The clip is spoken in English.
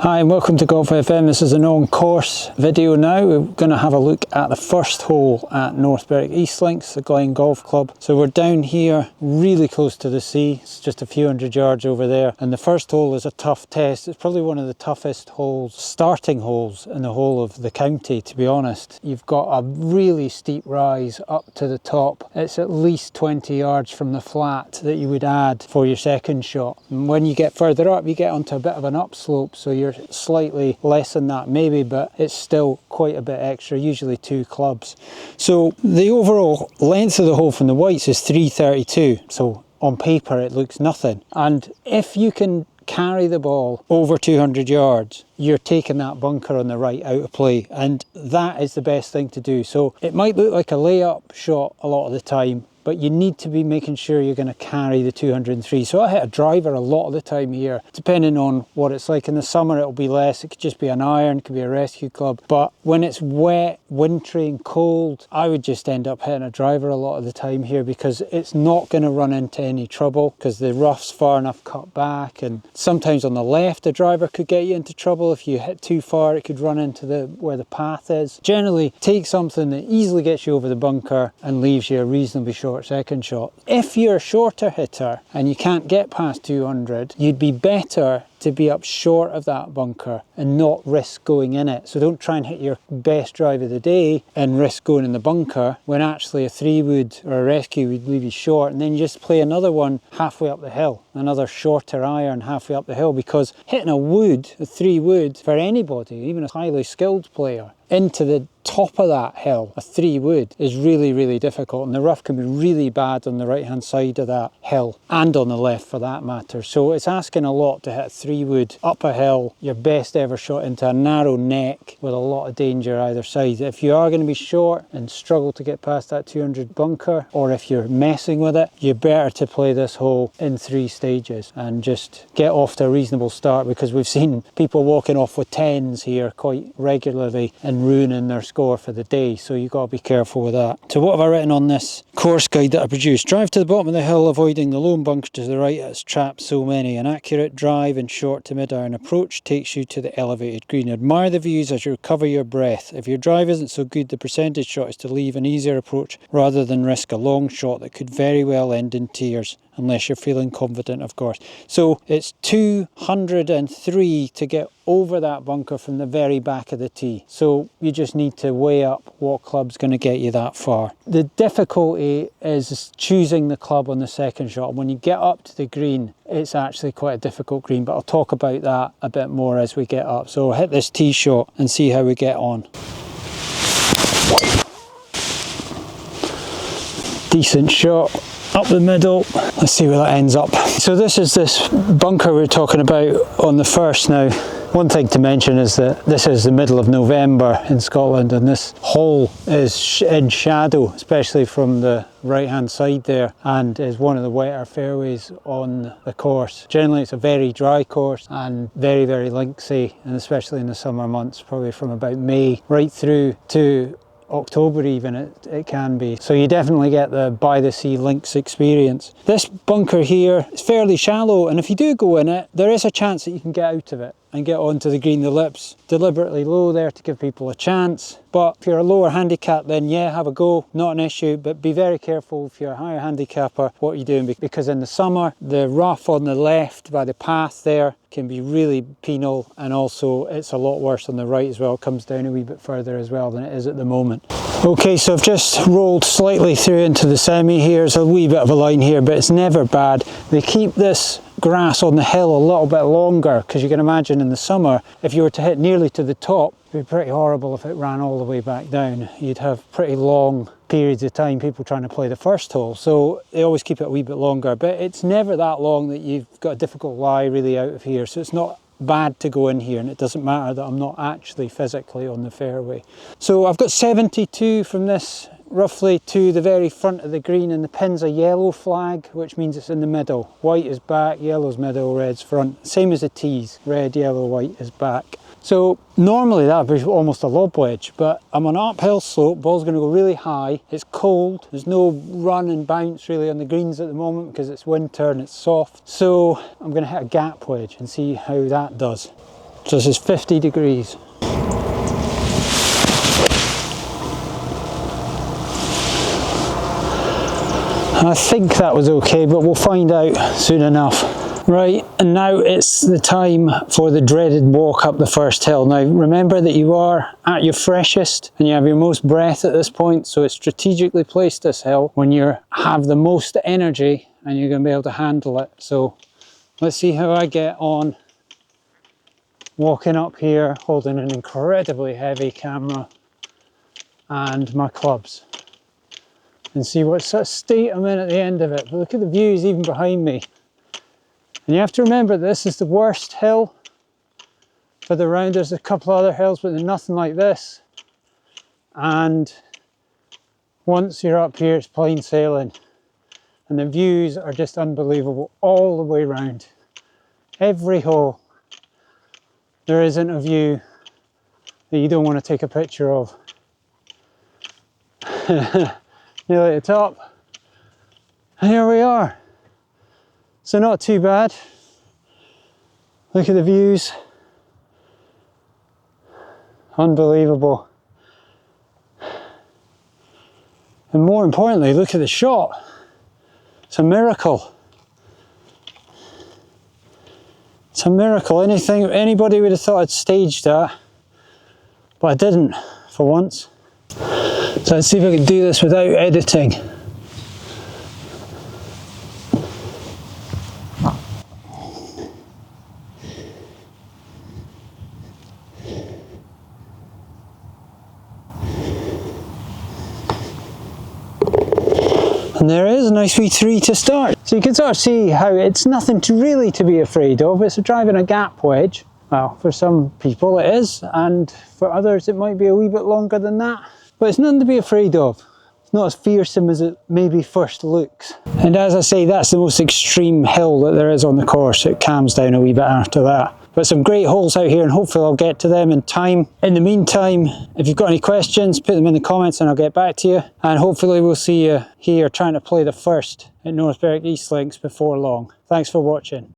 Hi and welcome to Golf FM. This is an on-course video now. We're going to have a look at the first hole at North Berwick East Links, the Glen Golf Club. So we're down here really close to the sea. It's just a few hundred yards over there. And the first hole is a tough test. It's probably one of the toughest holes, starting holes in the whole of the county, to be honest. You've got a really steep rise up to the top. It's at least 20 yards from the flat that you would add for your second shot. And when you get further up, you get onto a bit of an upslope. So you're slightly less than that maybe, but it's still quite a bit extra, usually 2 clubs. So the overall length of the hole from the whites is 332. So on paper it looks nothing. And if you can carry the ball over 200 yards, you're taking that bunker on the right out of play, and that is the best thing to do. So it might look like a layup shot a lot of the time, but you need to be making sure you're going to carry the 203. So I hit a driver a lot of the time here, depending on what it's like. In the summer it'll be less, it could just be an iron, it could be a rescue club. But when it's wet, wintry and cold, I would just end up hitting a driver a lot of the time here, because it's not going to run into any trouble because the rough's far enough cut back. And sometimes on the left the driver could get you into trouble. If you hit too far it could run into where the path is. Generally take something that easily gets you over the bunker and leaves you a reasonably short second shot. If you're a shorter hitter and you can't get past 200, you'd be better to be up short of that bunker and not risk going in it. So don't try and hit your best drive of the day and risk going in the bunker when actually a 3-wood or a rescue would leave you short, and then you just play another one halfway up the hill, another shorter iron halfway up the hill, because hitting a 3-wood for anybody, even a highly skilled player, into the top of that hill, a 3-wood, is really difficult, and the rough can be really bad on the right hand side of that hill and on the left for that matter. So it's asking a lot to hit a 3-wood up a hill, your best ever shot into a narrow neck with a lot of danger either side. If you are going to be short and struggle to get past that 200 bunker, or if you're messing with it, you're better to play this hole in 3 stages and just get off to a reasonable start, because we've seen people walking off with 10s here quite regularly and ruining their score for the day, so you've got to be careful with that. So what have I written on this course guide that I produced? Drive to the bottom of the hill, avoiding the lone bunker to the right as trapped so many. An accurate drive and short to mid-iron approach takes you to the elevated green. Admire the views as you recover your breath. If your drive isn't so good, the percentage shot is to leave an easier approach rather than risk a long shot that could very well end in tears, unless you're feeling confident, of course. So it's 203 to get over that bunker from the very back of the tee. So you just need to weigh up what club's going to get you that far. The difficulty is choosing the club on the second shot. When you get up to the green, it's actually quite a difficult green, but I'll talk about that a bit more as we get up. So I'll hit this tee shot and see how we get on. Decent shot up the middle. Let's see where that ends up. So this is this bunker we were talking about on the first now. One thing to mention is that this is the middle of November in Scotland, and this hole is in shadow, especially from the right hand side there, and is one of the wetter fairways on the course. Generally it's a very dry course and very linksy, and especially in the summer months, probably from about May right through to October even it can be. So you definitely get the by the sea links experience. This bunker here is fairly shallow, and if you do go in it, there is a chance that you can get out of it and get onto the green. The lips deliberately low there to give people a chance, but if you're a lower handicap, then yeah, have a go, not an issue. But be very careful if you're a higher handicapper what you're doing, because in the summer the rough on the left by the path there can be really penal, and also it's a lot worse on the right as well. It comes down a wee bit further as well than it is at the moment. Okay, so I've just rolled slightly through into the semi here. There's a wee bit of a line here, but it's never bad. They keep this grass on the hill a little bit longer, because you can imagine in the summer if you were to hit nearly to the top, it'd be pretty horrible if it ran all the way back down. You'd have pretty long periods of time people trying to play the first hole, so they always keep it a wee bit longer, but it's never that long that you've got a difficult lie really out of here. So it's not bad to go in here, and it doesn't matter that I'm not actually physically on the fairway. So I've got 72 from this roughly to the very front of the green, and the pin's a yellow flag, which means it's in the middle. White is back, yellow's middle, red's front. Same as the tees, red, yellow, white is back. So normally that would be almost a lob wedge, but I'm on an uphill slope, ball's going to go really high, it's cold, there's no run and bounce really on the greens at the moment because it's winter and it's soft. So I'm going to hit a gap wedge and see how that does. So this is 50 degrees. I think that was okay, but we'll find out soon enough. Right, and now it's the time for the dreaded walk up the first hill. Now remember that you are at your freshest and you have your most breath at this point, so it's strategically placed, this hill, when you have the most energy and you're going to be able to handle it. So let's see how I get on walking up here holding an incredibly heavy camera and my clubs, and see what sort of state I'm in at the end of it. But look at the views even behind me. And you have to remember this is the worst hill for the round. There's a couple other hills, but they're nothing like this. And once you're up here, it's plain sailing. And the views are just unbelievable all the way around. Every hole, there isn't a view that you don't want to take a picture of. Nearly at the top. And here we are. So not too bad. Look at the views. Unbelievable. And more importantly, look at the shot. It's a miracle. It's a miracle. Anybody would have thought I'd staged that, but I didn't for once. So let's see if I can do this without editing. And there is a nice wee 3 to start. So you can sort of see how it's nothing really to be afraid of. It's driving a gap wedge. Well, for some people it is, and for others it might be a wee bit longer than that. But it's nothing to be afraid of. It's not as fearsome as it maybe first looks. And as I say, that's the most extreme hill that there is on the course. It calms down a wee bit after that. But some great holes out here, and hopefully I'll get to them in time. In the meantime, if you've got any questions, put them in the comments and I'll get back to you. And hopefully we'll see you here trying to play the first at North Berwick East Links before long. Thanks for watching.